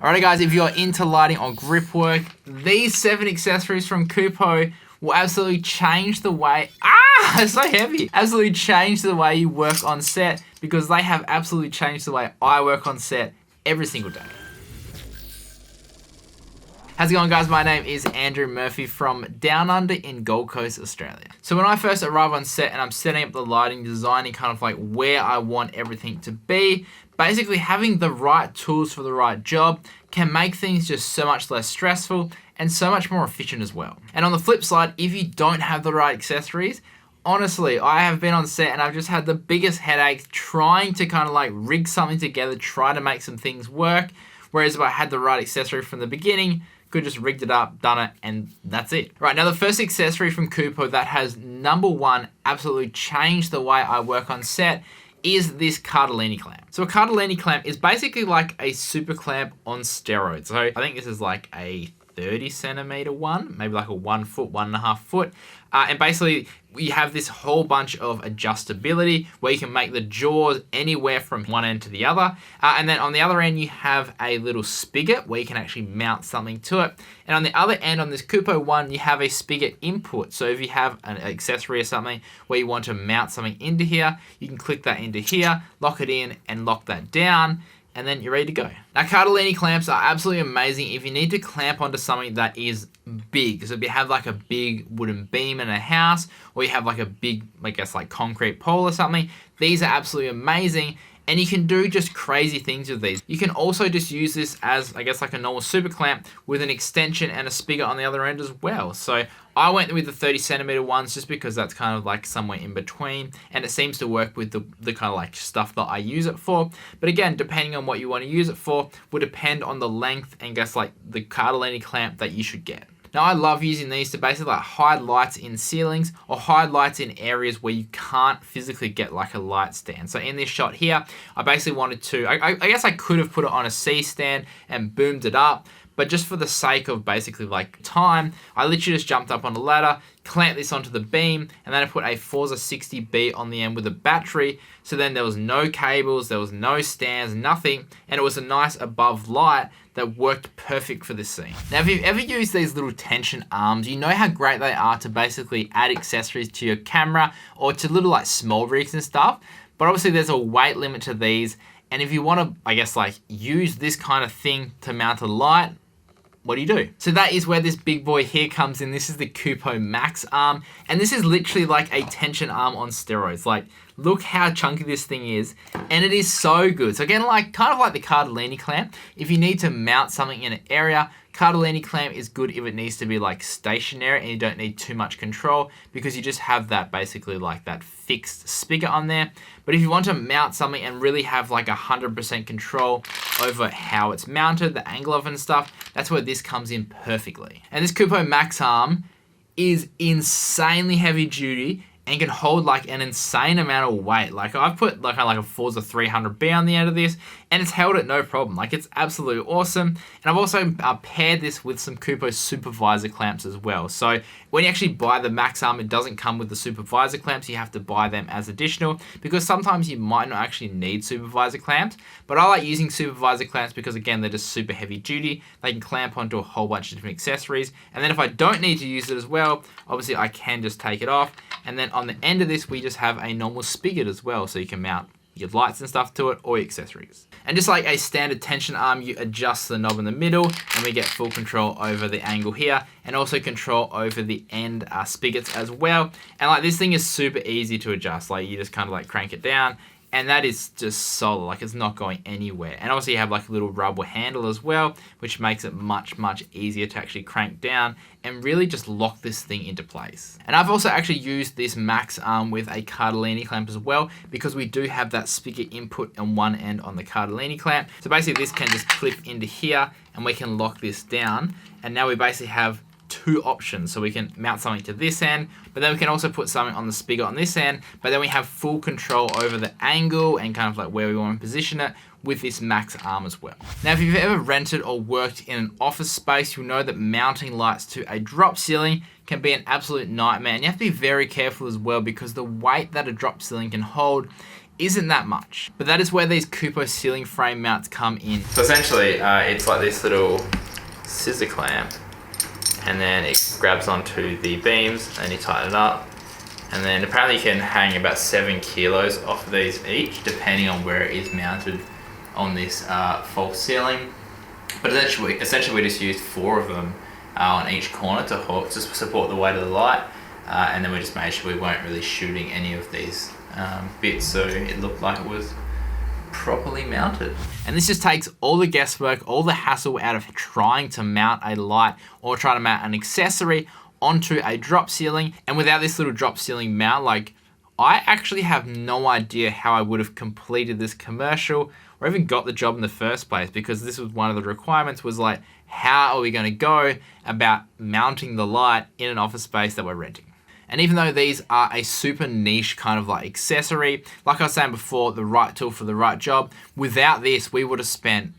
Alright guys, if you're into lighting or grip work, these 7 accessories from Kupo will absolutely change the way, it's so heavy, absolutely change the way you work on set, because they have absolutely changed the way I work on set every single day. How's it going guys? My name is Andrew Murphy from Down Under in Gold Coast, Australia. So when I first arrive on set and I'm setting up the lighting, designing kind of like where I want everything to be, basically having the right tools for the right job can make things just so much less stressful and so much more efficient as well. And on the flip side, if you don't have the right accessories, honestly, I have been on set and I've just had the biggest headache trying to kind of like rig something together, try to make some things work. Whereas if I had the right accessory from the beginning, could just rigged it up, done it, and that's it. Right, now the first accessory from Kupo that has #1 absolutely changed the way I work on set is this Cardellini clamp. So a Cardellini clamp is basically like a super clamp on steroids. So I think this is like a 30 centimeter one, maybe like a 1 foot, 1.5 foot. And basically we have this whole bunch of adjustability where you can make the jaws anywhere from one end to the other. And then on the other end, you have a little spigot where you can actually mount something to it. And on the other end, on this Kupo one, you have a spigot input. So if you have an accessory or something where you want to mount something into here, you can click that into here, lock it in and lock that down, and then you're ready to go. Now, Cardellini clamps are absolutely amazing if you need to clamp onto something that is big. So if you have like a big wooden beam in a house, or you have like a big, I guess like concrete pole or something, these are absolutely amazing. And you can do just crazy things with these. You can also just use this as, I guess, like a normal super clamp with an extension and a spigot on the other end as well. So I went with the 30 centimeter ones just because that's kind of like somewhere in between. And it seems to work with the kind of like stuff that I use it for. But again, depending on what you want to use it for, will depend on the length and guess like the Cardellini clamp that you should get. Now, I love using these to basically like hide lights in ceilings or hide lights in areas where you can't physically get like a light stand. So in this shot here, I basically wanted to, I guess I could have put it on a C stand and boomed it up, but just for the sake of basically like time, I literally just jumped up on a ladder, clamped this onto the beam, and then I put a Forza 60B on the end with a battery. So then there was no cables, there was no stands, nothing, and it was a nice above light that worked perfect for this scene. Now, if you've ever used these little tension arms, you know how great they are to basically add accessories to your camera or to little like small rigs and stuff. But obviously there's a weight limit to these. And if you want to, I guess like use this kind of thing to mount a light, what do you do? So that is where this big boy here comes in. This is the Kupo Max Arm. And this is literally like a tension arm on steroids. Like, look how chunky this thing is. And it is so good. So again, like kind of like the Cardellini clamp, if you need to mount something in an area, Cardellini clamp is good if it needs to be like stationary and you don't need too much control because you just have that basically like that fixed spigot on there. But if you want to mount something and really have like 100% control over how it's mounted, the angle of it and stuff, that's where this comes in perfectly. And this Kupo Max Arm is insanely heavy duty and can hold like an insane amount of weight. Like I've put like a Forza 300B on the end of this and it's held it no problem. Like it's absolutely awesome. And I've also paired this with some Kupo supervisor clamps as well. So when you actually buy the Max Arm, it doesn't come with the supervisor clamps. You have to buy them as additional because sometimes you might not actually need supervisor clamps. But I like using supervisor clamps because again, they're just super heavy duty. They can clamp onto a whole bunch of different accessories. And then if I don't need to use it as well, obviously I can just take it off. And then on the end of this, we just have a normal spigot as well. So you can mount your lights and stuff to it or your accessories. And just like a standard tension arm, you adjust the knob in the middle and we get full control over the angle here and also control over the end spigots as well. And like this thing is super easy to adjust. Like you just kind of like crank it down and that is just solid, like it's not going anywhere. And obviously you have like a little rubber handle as well, which makes it much, much easier to actually crank down and really just lock this thing into place. And I've also actually used this Max Arm with a Cardellini clamp as well, because we do have that spigot input on one end on the Cardellini clamp. So basically this can just clip into here and we can lock this down. And now we basically have two options. So we can mount something to this end, but then we can also put something on the spigot on this end, but then we have full control over the angle and kind of like where we want to position it with this Max Arm as well. Now, if you've ever rented or worked in an office space, you'll know that mounting lights to a drop ceiling can be an absolute nightmare. And you have to be very careful as well because the weight that a drop ceiling can hold isn't that much. But that is where these Kupo ceiling frame mounts come in. So essentially, it's like this little scissor clamp, and then it grabs onto the beams and you tighten it up. And then apparently you can hang about 7 kilos off of these each, depending on where it is mounted on this false ceiling. But essentially we just used 4 of them on each corner to support the weight of the light. And then we just made sure we weren't really shooting any of these bits, so it looked like it was properly mounted. And this just takes all the guesswork, all the hassle out of trying to mount a light or trying to mount an accessory onto a drop ceiling. And without this little drop ceiling mount, like, I actually have no idea how I would have completed this commercial or even got the job in the first place, because this was one of the requirements, was like, how are we going to go about mounting the light in an office space that we're renting? And even though these are a super niche kind of like accessory, like I was saying before, the right tool for the right job, without this, we would have spent,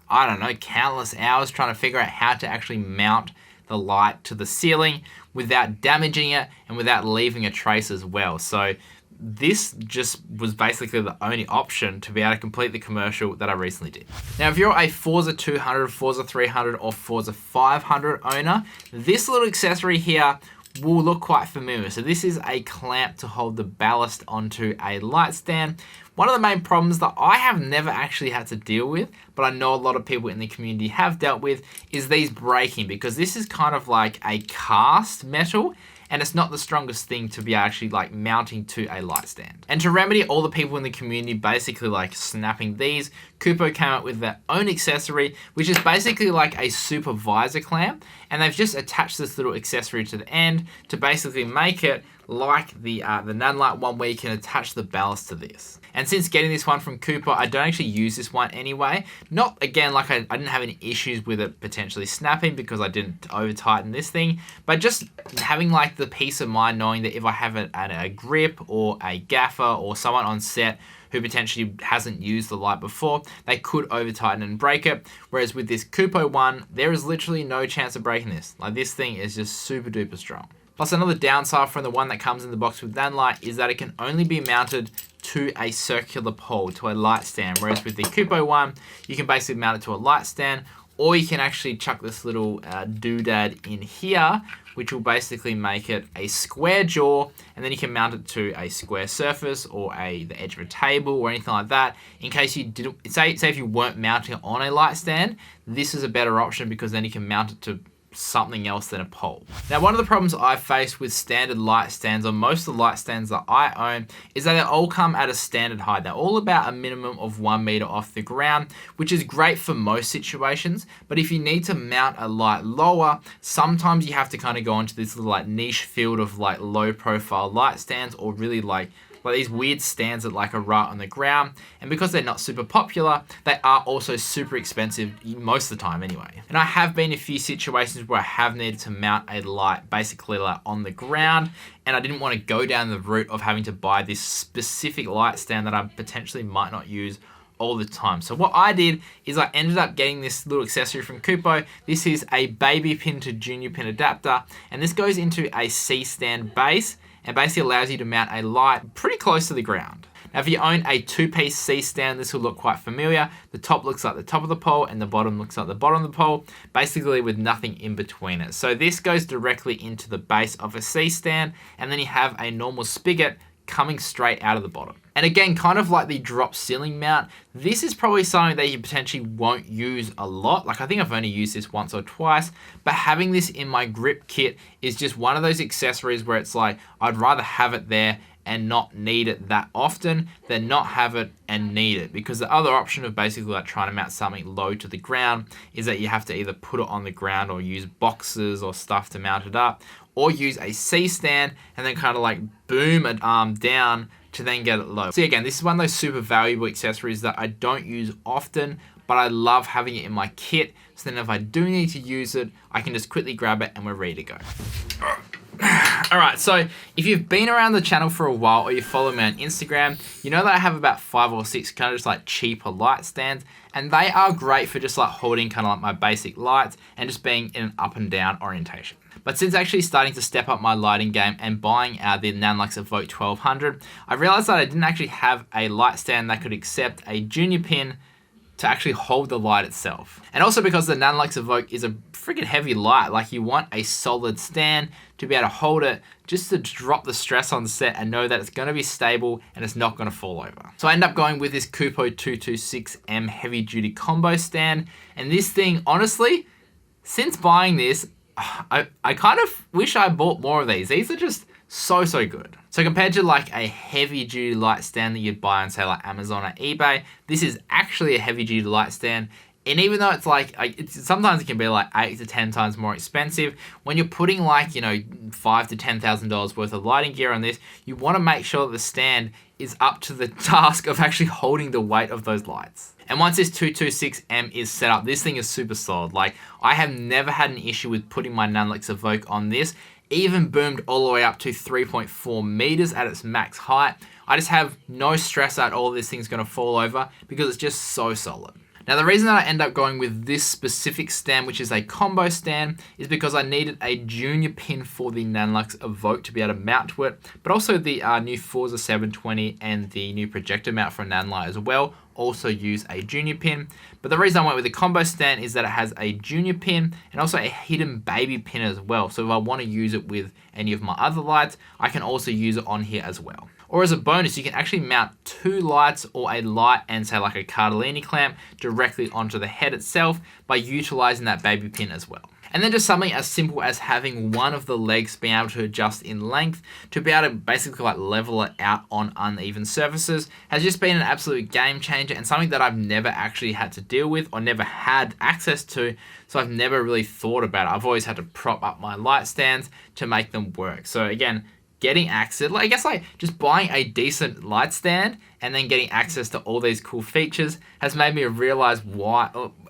I don't know, countless hours trying to figure out how to actually mount the light to the ceiling without damaging it and without leaving a trace as well. So this just was basically the only option to be able to complete the commercial that I recently did. Now, if you're a Forza 200, Forza 300, or Forza 500 owner, this little accessory here will look quite familiar. So this is a clamp to hold the ballast onto a light stand. One of the main problems that I have never actually had to deal with, but I know a lot of people in the community have dealt with, is these breaking, because this is kind of like a cast metal, and it's not the strongest thing to be actually like mounting to a light stand. And to remedy all the people in the community basically like snapping these, Kupo came up with their own accessory, which is basically like a supervisor clamp, and they've just attached this little accessory to the end to basically make it like the nanlite one, where you can attach the ballast to this. And since getting this one from Kupo, I don't actually use this one anyway. Not, again, like I didn't have any issues with it potentially snapping because I didn't over tighten this thing, but just having like the peace of mind knowing that if I have a grip or a gaffer or someone on set who potentially hasn't used the light before, they could over tighten and break it. Whereas with this Kupo one, there is literally no chance of breaking this. Like, this thing is just super duper strong. Plus, another downside from the one that comes in the box with nanlite is that it can only be mounted to a circular pole, to a light stand. Whereas with the Kupo one, you can basically mount it to a light stand, or you can actually chuck this little doodad in here, which will basically make it a square jaw, and then you can mount it to a square surface or the edge of a table or anything like that. In case you didn't, say if you weren't mounting it on a light stand, this is a better option because then you can mount it to something else than a pole. Now, one of the problems I've faced with standard light stands, or most of the light stands that I own, is that they all come at a standard height. They're all about a minimum of 1 meter off the ground, which is great for most situations. But if you need to mount a light lower, sometimes you have to kind of go into this little like niche field of like low profile light stands, or really like these weird stands that like are right on the ground. And because they're not super popular, they are also super expensive most of the time anyway. And I have been in a few situations where I have needed to mount a light basically like on the ground, and I didn't want to go down the route of having to buy this specific light stand that I potentially might not use all the time. So what I did is I ended up getting this little accessory from Kupo. This is a baby pin to junior pin adapter, and this goes into a C-stand base and basically allows you to mount a light pretty close to the ground. Now, if you own a 2-piece C-stand, this will look quite familiar. The top looks like the top of the pole and the bottom looks like the bottom of the pole, basically with nothing in between it. So this goes directly into the base of a C-stand, and then you have a normal spigot coming straight out of the bottom. And again, kind of like the drop ceiling mount, this is probably something that you potentially won't use a lot. Like, I think I've only used this once or twice, but having this in my grip kit is just one of those accessories where it's like, I'd rather have it there and not need it that often than not have it and need it. Because the other option of basically like trying to mount something low to the ground is that you have to either put it on the ground or use boxes or stuff to mount it up, or use a C-stand and then kind of like boom an arm down to then get it low. So again, this is one of those super valuable accessories that I don't use often, but I love having it in my kit. So then if I do need to use it, I can just quickly grab it and we're ready to go. All right, so if you've been around the channel for a while or you follow me on Instagram, you know that I have about 5 or 6 kind of just like cheaper light stands, and they are great for just like holding kind of like my basic lights and just being in an up and down orientation. But since actually starting to step up my lighting game and buying the Nanlux Evoke 1200, I realized that I didn't actually have a light stand that could accept a junior pin to actually hold the light itself. And also because the Nanlux Evoke is a freaking heavy light, like you want a solid stand to be able to hold it just to drop the stress on the set and know that it's gonna be stable and it's not gonna fall over. So I end up going with this Kupo 226M heavy duty combo stand. And this thing, honestly, since buying this, I kind of wish I bought more of these. These are just so good. So compared to like a heavy duty light stand that you'd buy on say like Amazon or eBay, this is actually a heavy duty light stand. And even though it's like, sometimes it can be like 8 to 10 times more expensive, when you're putting like, you know, $5,000 to $10,000 worth of lighting gear on this, you want to make sure that the stand is up to the task of actually holding the weight of those lights. And once this 226M is set up, this thing is super solid. Like, I have never had an issue with putting my Nanlux Evoke on this. Even boomed all the way up to 3.4 meters at its max height. I just have no stress at all this thing's gonna fall over because it's just so solid. Now the reason that I end up going with this specific stand, which is a combo stand, is because I needed a junior pin for the Nanlux Evoke to be able to mount to it, but also the new Forza 720 and the new projector mount for Nanlite as well also use a junior pin. But the reason I went with the combo stand is that it has a junior pin and also a hidden baby pin as well. So if I want to use it with any of my other lights, I can also use it on here as well. Or as a bonus, you can actually mount 2 lights or a light and say like a Cardellini clamp directly onto the head itself by utilizing that baby pin as well. And then just something as simple as having one of the legs being able to adjust in length to be able to basically like level it out on uneven surfaces has just been an absolute game changer and something that I've never actually had to deal with or never had access to. So I've never really thought about it. I've always had to prop up my light stands to make them work. So again, getting access, I guess like just buying a decent light stand and then getting access to all these cool features has made me realize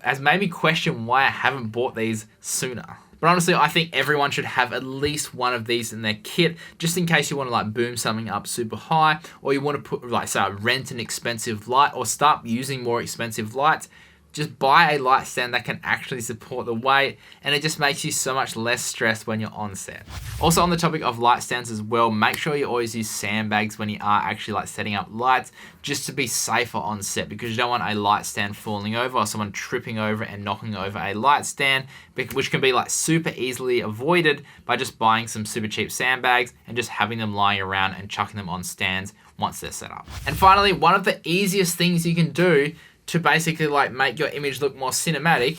has made me question why I haven't bought these sooner. But honestly, I think everyone should have at least one of these in their kit, just in case you want to like boom something up super high, or you want to put like say rent an expensive light or start using more expensive lights. Just buy a light stand that can actually support the weight, and it just makes you so much less stressed when you're on set. Also on the topic of light stands as well, make sure you always use sandbags when you are actually like setting up lights, just to be safer on set, because you don't want a light stand falling over or someone tripping over and knocking over a light stand, which can be like super easily avoided by just buying some super cheap sandbags and just having them lying around and chucking them on stands once they're set up. And finally, one of the easiest things you can do to basically like make your image look more cinematic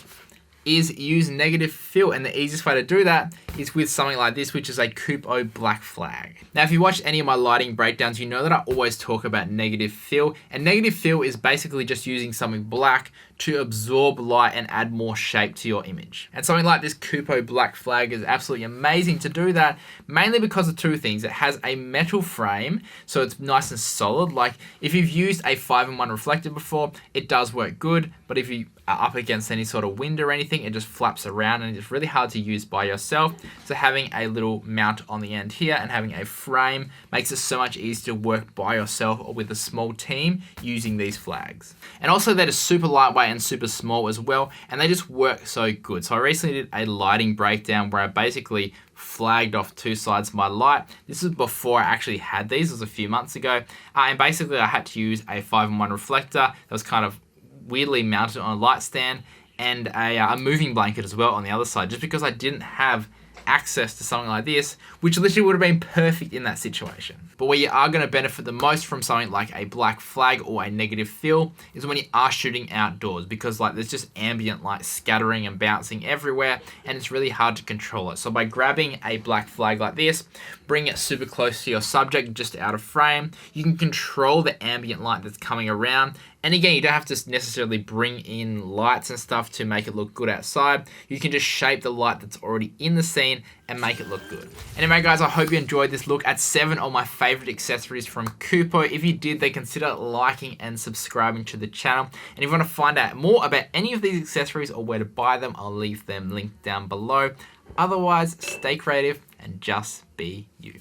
is use negative fill, and the easiest way to do that is with something like this, which is a Kupo black flag. Now if you watch any of my lighting breakdowns, you know that I always talk about negative fill, and negative fill is basically just using something black to absorb light and add more shape to your image. And something like this Kupo black flag is absolutely amazing to do that, mainly because of two things. It has a metal frame, so it's nice and solid. Like if you've used a 5-in-1 reflector before, it does work good, but if you are up against any sort of wind or anything, it just flaps around and it's really hard to use by yourself. So having a little mount on the end here and having a frame makes it so much easier to work by yourself or with a small team using these flags. And also they're just super lightweight and super small as well, and they just work so good. So I recently did a lighting breakdown where I basically flagged off 2 sides of my light. This is before I actually had these. It was a few months ago. And basically I had to use a 5-in-1 reflector that was kind of weirdly mounted on a light stand and a moving blanket as well on the other side, just because I didn't have access to something like this, which literally would have been perfect in that situation. But where you are going to benefit the most from something like a black flag or a negative fill is when you are shooting outdoors, because like there's just ambient light scattering and bouncing everywhere and it's really hard to control it. So by grabbing a black flag like this, bring it super close to your subject just out of frame, you can control the ambient light that's coming around. And again, you don't have to necessarily bring in lights and stuff to make it look good outside. You can just shape the light that's already in the scene and make it look good. Anyway guys, I hope you enjoyed this look at 7 of my favorite accessories from Kupo. If you did, then consider liking and subscribing to the channel. And if you want to find out more about any of these accessories or where to buy them, I'll leave them linked down below. Otherwise, stay creative and just be you.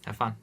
Have fun.